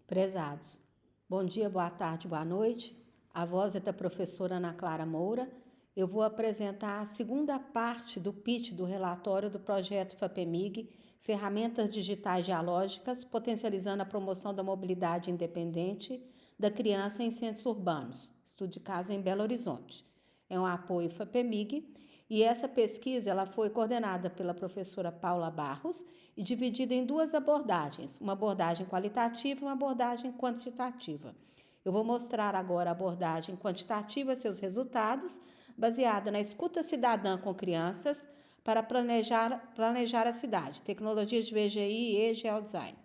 Prezados, bom dia, boa tarde, boa noite. A voz é da professora Ana Clara Moura. Eu vou apresentar a segunda parte do pitch do relatório do projeto FAPEMIG, Ferramentas Digitais Dialógicas, potencializando a promoção da mobilidade independente da criança em centros urbanos. Estudo de caso em Belo Horizonte. É um apoio FAPEMIG e essa pesquisa ela foi coordenada pela professora Paula Barros e dividida em duas abordagens, uma abordagem qualitativa e uma abordagem quantitativa. Eu vou mostrar agora a abordagem quantitativa, seus resultados, baseada na escuta cidadã com crianças para planejar a cidade, tecnologias de VGI e Geodesign.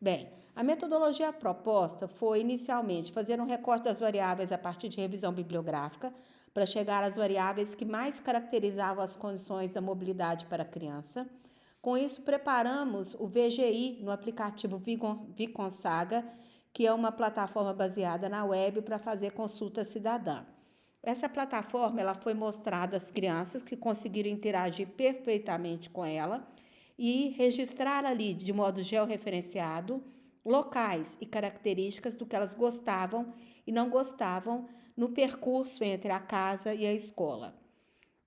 Bem, a metodologia proposta foi, inicialmente, fazer um recorte das variáveis a partir de revisão bibliográfica para chegar às variáveis que mais caracterizavam as condições da mobilidade para a criança. Com isso, preparamos o VGI no aplicativo Viconsaga, que é uma plataforma baseada na web para fazer consulta cidadã. Essa plataforma ela foi mostrada às crianças que conseguiram interagir perfeitamente com ela e registrar ali, de modo georreferenciado, locais e características do que elas gostavam e não gostavam no percurso entre a casa e a escola.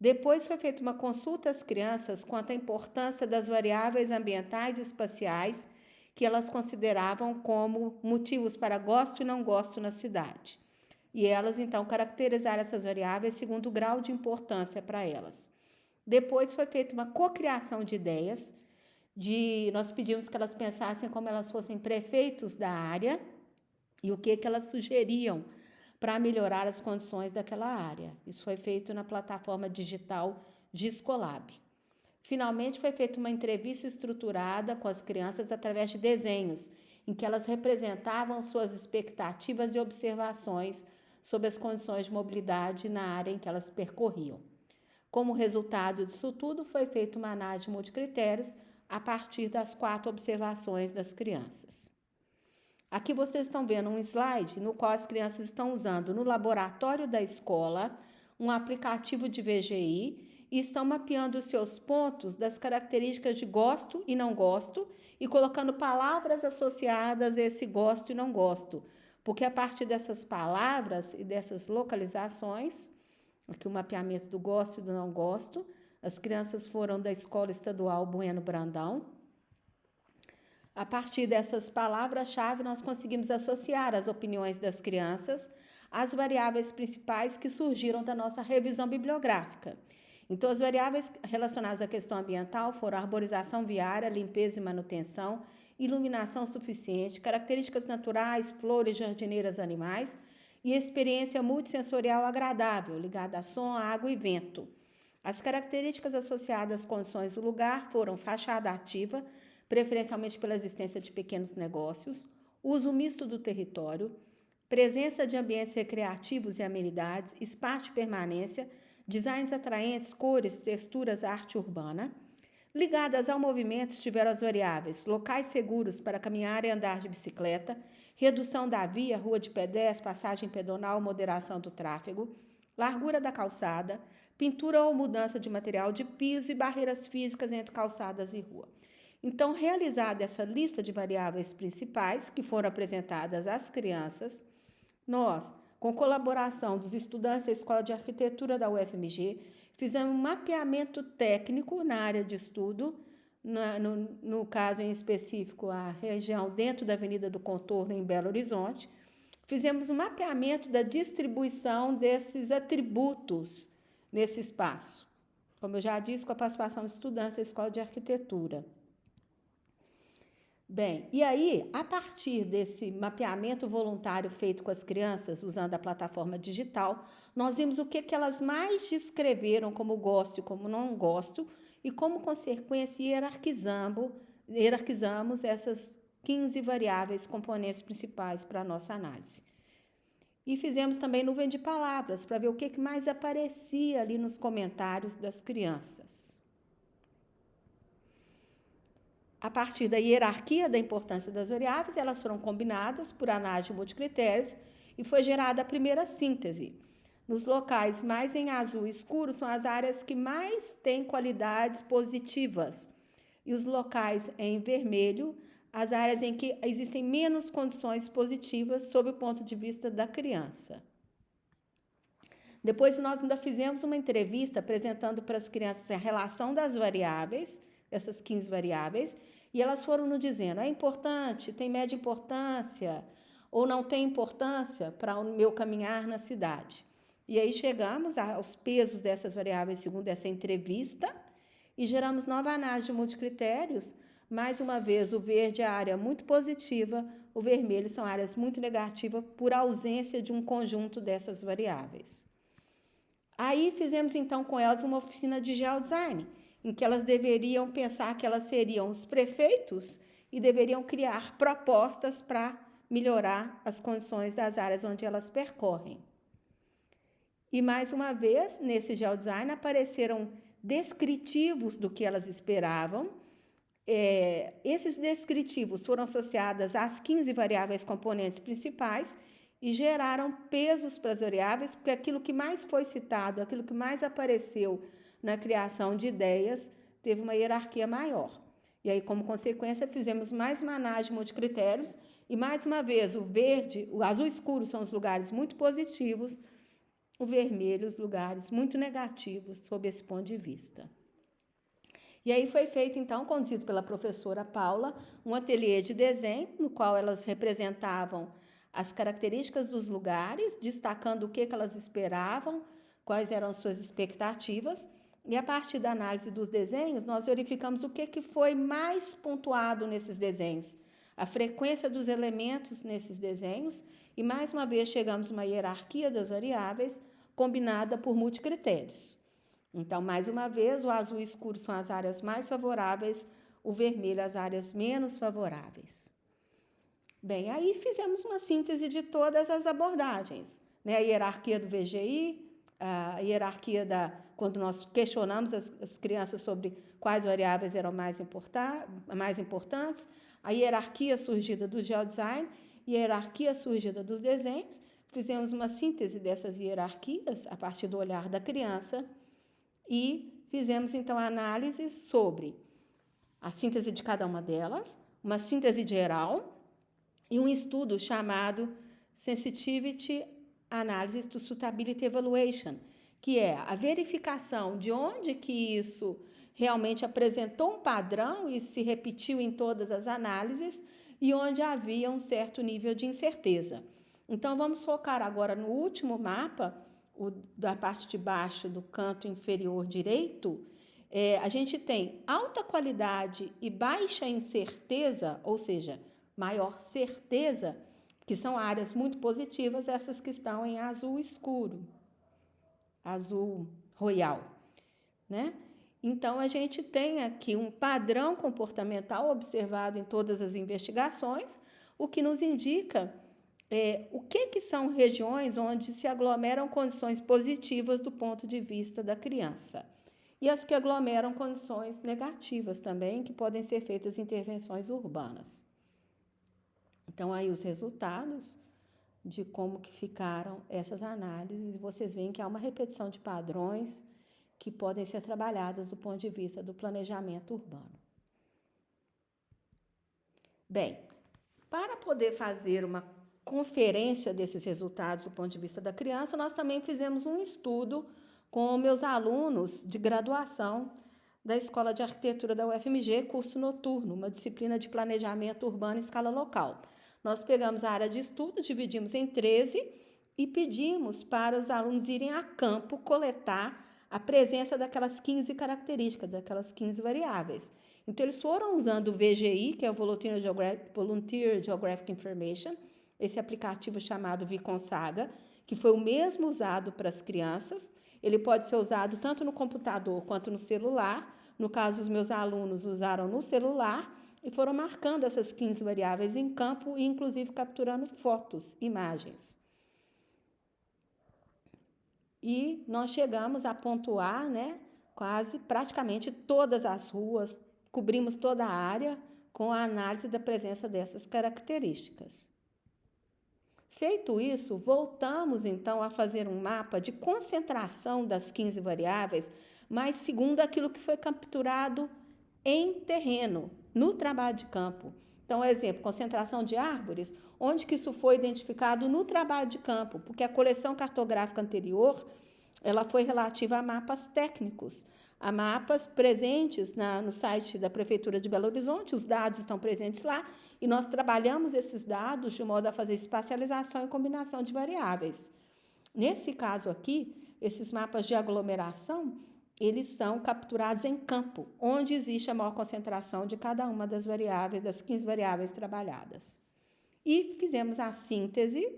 Depois foi feita uma consulta às crianças quanto à importância das variáveis ambientais e espaciais que elas consideravam como motivos para gosto e não gosto na cidade. E elas, então, caracterizaram essas variáveis segundo o grau de importância para elas. Depois foi feita uma cocriação de ideias, nós pedimos que elas pensassem como elas fossem prefeitos da área e o que elas sugeriam para melhorar as condições daquela área. Isso foi feito na plataforma digital Giscolab. Finalmente, foi feita uma entrevista estruturada com as crianças através de desenhos, em que elas representavam suas expectativas e observações sobre as condições de mobilidade na área em que elas percorriam. Como resultado disso tudo, foi feita uma análise de multicritérios a partir das 4 observações das crianças. Aqui vocês estão vendo um slide no qual as crianças estão usando no laboratório da escola um aplicativo de VGI e estão mapeando os seus pontos das características de gosto e não gosto e colocando palavras associadas a esse gosto e não gosto, porque a partir dessas palavras e dessas localizações, aqui o mapeamento do gosto e do não gosto, as crianças foram da Escola Estadual Bueno Brandão. A partir dessas palavras-chave, nós conseguimos associar as opiniões das crianças às variáveis principais que surgiram da nossa revisão bibliográfica. Então, as variáveis relacionadas à questão ambiental foram arborização viária, limpeza e manutenção, iluminação suficiente, características naturais, flores, jardineiras, animais e experiência multissensorial agradável, ligada a som, água e vento. As características associadas às condições do lugar foram fachada ativa, preferencialmente pela existência de pequenos negócios, uso misto do território, presença de ambientes recreativos e amenidades, espaço de permanência, designs atraentes, cores, texturas, arte urbana. Ligadas ao movimento estiveram as variáveis locais seguros para caminhar e andar de bicicleta, redução da via, rua de pedestre, passagem pedonal, moderação do tráfego, largura da calçada, pintura ou mudança de material de piso e barreiras físicas entre calçadas e rua. Então, realizada essa lista de variáveis principais que foram apresentadas às crianças, nós, com colaboração dos estudantes da Escola de Arquitetura da UFMG, fizemos um mapeamento técnico na área de estudo, no caso em específico, a região dentro da Avenida do Contorno, em Belo Horizonte. Fizemos um mapeamento da distribuição desses atributos nesse espaço. Como eu já disse, com a participação de estudantes da Escola de Arquitetura. Bem, e aí, a partir desse mapeamento voluntário feito com as crianças, usando a plataforma digital, nós vimos o que elas mais descreveram como gosto e como não gosto, e como consequência hierarquizamos essas 15 variáveis componentes principais para a nossa análise. E fizemos também nuvem de palavras, para ver o que mais aparecia ali nos comentários das crianças. A partir da hierarquia da importância das variáveis, elas foram combinadas por análise de multicritérios e foi gerada a primeira síntese. Nos locais mais em azul escuro são as áreas que mais têm qualidades positivas. E os locais em vermelho, as áreas em que existem menos condições positivas sob o ponto de vista da criança. Depois, nós ainda fizemos uma entrevista apresentando para as crianças a relação das variáveis, dessas 15 variáveis, e elas foram nos dizendo, é importante, tem média importância, ou não tem importância para o meu caminhar na cidade. E aí chegamos aos pesos dessas variáveis segundo essa entrevista e geramos nova análise de multicritérios. Mais uma vez, o verde é a área muito positiva, o vermelho são áreas muito negativas por ausência de um conjunto dessas variáveis. Aí fizemos então com elas uma oficina de geodesign, em que elas deveriam pensar que elas seriam os prefeitos e deveriam criar propostas para melhorar as condições das áreas onde elas percorrem. E mais uma vez, nesse geodesign apareceram descritivos do que elas esperavam. Esses descritivos foram associados às 15 variáveis componentes principais e geraram pesos para as variáveis, porque aquilo que mais foi citado, aquilo que mais apareceu na criação de ideias, teve uma hierarquia maior. E aí, como consequência, fizemos mais uma análise de multicritérios e, mais uma vez, o verde, o azul escuro são os lugares muito positivos, o vermelho os lugares muito negativos sob esse ponto de vista. E aí foi feito, então, conduzido pela professora Paula, um ateliê de desenho, no qual elas representavam as características dos lugares, destacando o que elas esperavam, quais eram as suas expectativas, e a partir da análise dos desenhos, nós verificamos o que foi mais pontuado nesses desenhos, a frequência dos elementos nesses desenhos, e mais uma vez chegamos a uma hierarquia das variáveis combinada por multicritérios. Então, mais uma vez, o azul escuro são as áreas mais favoráveis, o vermelho as áreas menos favoráveis. Bem, aí fizemos uma síntese de todas as abordagens, né? A hierarquia do VGI, a hierarquia quando nós questionamos as crianças sobre quais variáveis eram mais importantes, a hierarquia surgida do geodesign e a hierarquia surgida dos desenhos. Fizemos uma síntese dessas hierarquias a partir do olhar da criança e fizemos, então, a análise sobre a síntese de cada uma delas, uma síntese geral e um estudo chamado Sensitivity Analysis to Suitability Evaluation, que é a verificação de onde que isso realmente apresentou um padrão e se repetiu em todas as análises e onde havia um certo nível de incerteza. Então, vamos focar agora no último mapa, da parte de baixo do canto inferior direito. A gente tem alta qualidade e baixa incerteza, ou seja, maior certeza, que são áreas muito positivas, essas que estão em azul escuro, azul royal, né? Então, a gente tem aqui um padrão comportamental observado em todas as investigações, o que nos indica o que são regiões onde se aglomeram condições positivas do ponto de vista da criança. E as que aglomeram condições negativas também, que podem ser feitas intervenções urbanas. Então, aí os resultados de como que ficaram essas análises, vocês veem que há uma repetição de padrões que podem ser trabalhadas do ponto de vista do planejamento urbano. Bem, para poder fazer uma conferência desses resultados do ponto de vista da criança, nós também fizemos um estudo com meus alunos de graduação da Escola de Arquitetura da UFMG, curso noturno, uma disciplina de planejamento urbano em escala local. Nós pegamos a área de estudo, dividimos em 13 e pedimos para os alunos irem a campo coletar a presença daquelas 15 características, daquelas 15 variáveis. Então, eles foram usando o VGI, que é o Volunteer Geographic Information, esse aplicativo chamado Viconsaga, que foi o mesmo usado para as crianças. Ele pode ser usado tanto no computador quanto no celular. No caso, os meus alunos usaram no celular e foram marcando essas 15 variáveis em campo e, inclusive, capturando fotos, imagens. E nós chegamos a pontuar, né, praticamente todas as ruas, cobrimos toda a área com a análise da presença dessas características. Feito isso, voltamos então a fazer um mapa de concentração das 15 variáveis, mas segundo aquilo que foi capturado em terreno, no trabalho de campo. Então, exemplo, concentração de árvores, onde que isso foi identificado no trabalho de campo, porque a coleção cartográfica anterior, ela foi relativa a mapas técnicos, a mapas presentes no site da Prefeitura de Belo Horizonte, os dados estão presentes lá, e nós trabalhamos esses dados de modo a fazer espacialização e combinação de variáveis. Nesse caso aqui, esses mapas de aglomeração, eles são capturados em campo, onde existe a maior concentração de cada uma das variáveis, das 15 variáveis trabalhadas. E fizemos a síntese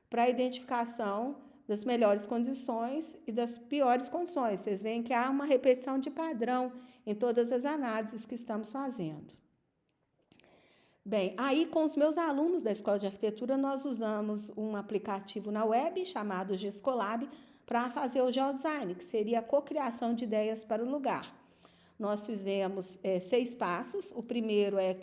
para a identificação das melhores condições e das piores condições. Vocês veem que há uma repetição de padrão em todas as análises que estamos fazendo. Bem, aí com os meus alunos da Escola de Arquitetura, nós usamos um aplicativo na web chamado Gescolab para fazer o geodesign, que seria a cocriação de ideias para o lugar. Nós fizemos 6 passos. O primeiro é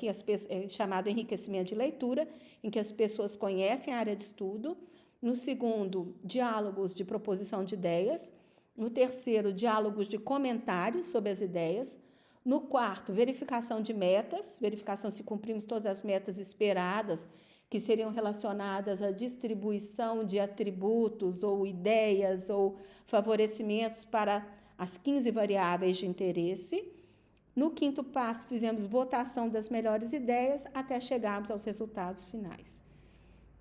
chamado enriquecimento de leitura, em que as pessoas conhecem a área de estudo. No segundo, diálogos de proposição de ideias. No terceiro, diálogos de comentários sobre as ideias. No quarto, verificação de metas, verificação se cumprimos todas as metas esperadas, que seriam relacionadas à distribuição de atributos ou ideias ou favorecimentos para as 15 variáveis de interesse. No quinto passo, fizemos votação das melhores ideias até chegarmos aos resultados finais.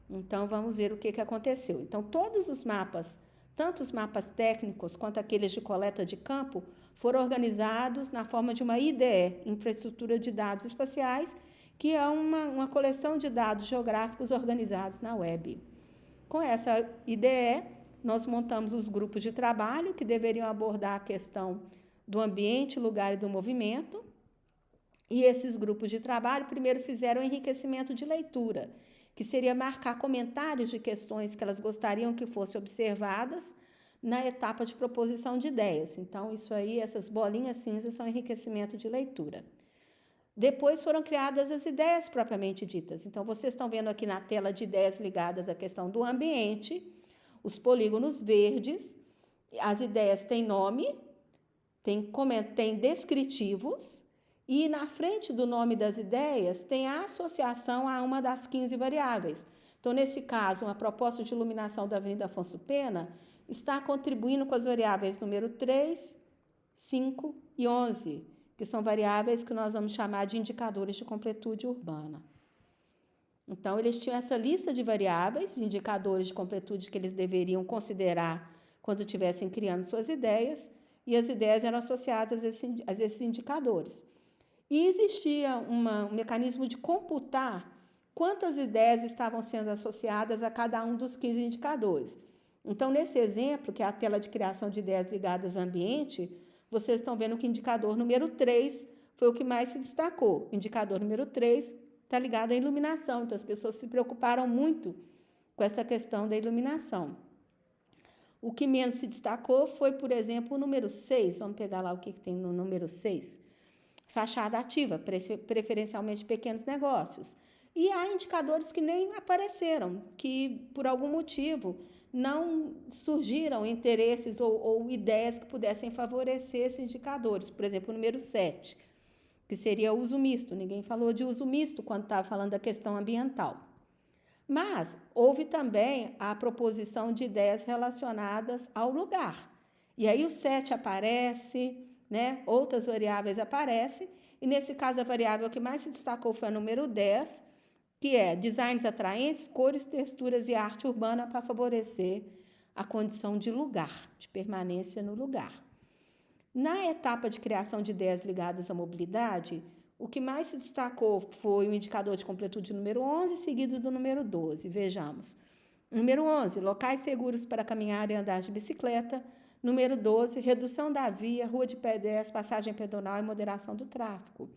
Então, vamos ver o que aconteceu. Então, todos os mapas, tanto os mapas técnicos quanto aqueles de coleta de campo, foram organizados na forma de uma IDE, Infraestrutura de Dados Espaciais, que é uma coleção de dados geográficos organizados na web. Com essa IDE, nós montamos os grupos de trabalho que deveriam abordar a questão do ambiente, lugar e do movimento. E esses grupos de trabalho primeiro fizeram o enriquecimento de leitura, que seria marcar comentários de questões que elas gostariam que fossem observadas na etapa de proposição de ideias. Então, isso aí, essas bolinhas cinzas são enriquecimento de leitura. Depois foram criadas as ideias propriamente ditas. Então, vocês estão vendo aqui na tela de ideias ligadas à questão do ambiente, os polígonos verdes, as ideias têm nome, tem descritivos, e na frente do nome das ideias tem a associação a uma das 15 variáveis. Então, nesse caso, uma proposta de iluminação da Avenida Afonso Pena está contribuindo com as variáveis número 3, 5 e 11, que são variáveis que nós vamos chamar de indicadores de completude urbana. Então, eles tinham essa lista de variáveis, de indicadores de completude que eles deveriam considerar quando estivessem criando suas ideias, e as ideias eram associadas a esses indicadores. E existia um mecanismo de computar quantas ideias estavam sendo associadas a cada um dos 15 indicadores. Então, nesse exemplo, que é a tela de criação de ideias ligadas ao ambiente, vocês estão vendo que o indicador número 3 foi o que mais se destacou. O indicador número 3 está ligado à iluminação, então as pessoas se preocuparam muito com essa questão da iluminação. O que menos se destacou foi, por exemplo, o número 6. Vamos pegar lá o que tem no número 6. Fachada ativa, preferencialmente pequenos negócios. E há indicadores que nem apareceram, que por algum motivo não surgiram interesses ou ideias que pudessem favorecer esses indicadores. Por exemplo, o número 7, que seria o uso misto. Ninguém falou de uso misto quando estava falando da questão ambiental. Mas houve também a proposição de ideias relacionadas ao lugar. E aí o 7 aparece, né? Outras variáveis aparecem, e nesse caso a variável que mais se destacou foi a número 10, que é designs atraentes, cores, texturas e arte urbana para favorecer a condição de lugar, de permanência no lugar. Na etapa de criação de ideias ligadas à mobilidade, o que mais se destacou foi o indicador de completude número 11, seguido do número 12. Vejamos. Número 11, locais seguros para caminhar e andar de bicicleta. Número 12, redução da via, rua de pedestres, passagem pedonal e moderação do tráfego.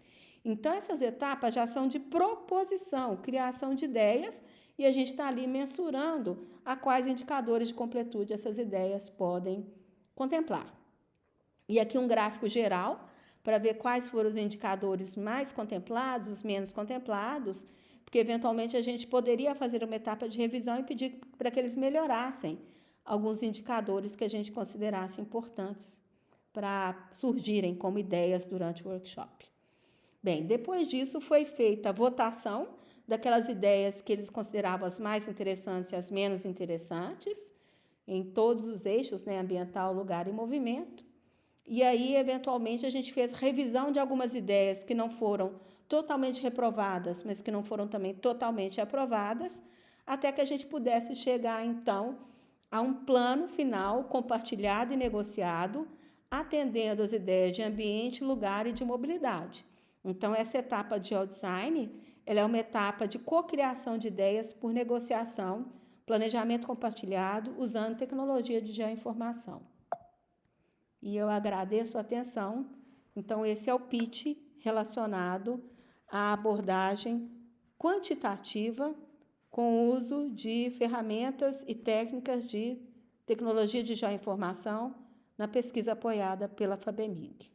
Então, essas etapas já são de proposição, criação de ideias, e a gente está ali mensurando a quais indicadores de completude essas ideias podem contemplar. E aqui um gráfico geral, para ver quais foram os indicadores mais contemplados, os menos contemplados, porque eventualmente a gente poderia fazer uma etapa de revisão e pedir para que eles melhorassem alguns indicadores que a gente considerasse importantes para surgirem como ideias durante o workshop. Bem, depois disso foi feita a votação daquelas ideias que eles consideravam as mais interessantes e as menos interessantes, em todos os eixos, né, ambiental, lugar e movimento. E aí, eventualmente, a gente fez revisão de algumas ideias que não foram totalmente reprovadas, mas que não foram também totalmente aprovadas, até que a gente pudesse chegar, então, a um plano final compartilhado e negociado, atendendo às ideias de ambiente, lugar e de mobilidade. Então, essa etapa de geodesign, ela é uma etapa de cocriação de ideias por negociação, planejamento compartilhado, usando tecnologia de geoinformação. E eu agradeço a atenção. Então, esse é o pitch relacionado à abordagem quantitativa com o uso de ferramentas e técnicas de tecnologia de geoinformação na pesquisa apoiada pela FABEMIG.